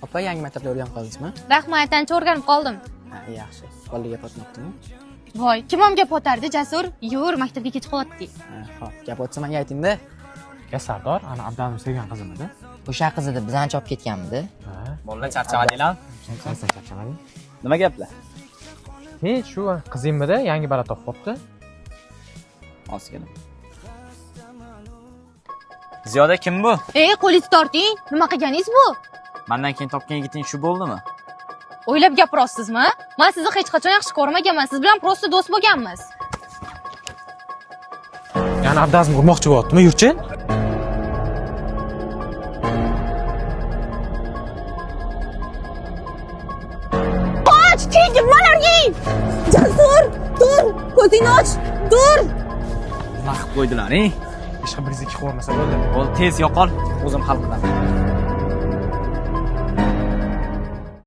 Opa, yangi maktabda o'rganib qoldingizmi? Rahmat, ancha o'rganib qoldim. Ha, yaxshi. Bolaga gap otmoqdimi? Voy, kimom gap otardi, Jasur? Yur, maktabga kech qolyapti. Ha, xo'p, gap otsa menga ayting-da. Ya Sardor, ana Abdalni sevgan qizimidi? O'sha qiz edi, biz ancha olib ketganmidi. Ha. Bolalar charchamadinglar? Qaysi charchamading? Nima gaplar? Hech shu qizingmidi, yangi bola topib qopti. Ozgina. Ziyoda kim bu? Qo'lingizni torting. Nima qilganingiz bu? Mendan keyin topgan yigiting shu bo'ldimi? O'ylab gapirasizmi? Men sizni hech qachon yaxshi ko'rmaganman. Siz bilan prosta do'st bo'lganmiz. Yana Abdazni urmoqchi bo'lyaptimi, yurchi? Qoch, tegib malarga! Jasur, tur, ko'zingni och, tur. Nima qilib qo'ydilar, Ishqa bir zikki qo'rmasa bo'ldi. Bo'l, tez yo'qol, o'zim hal qilaman.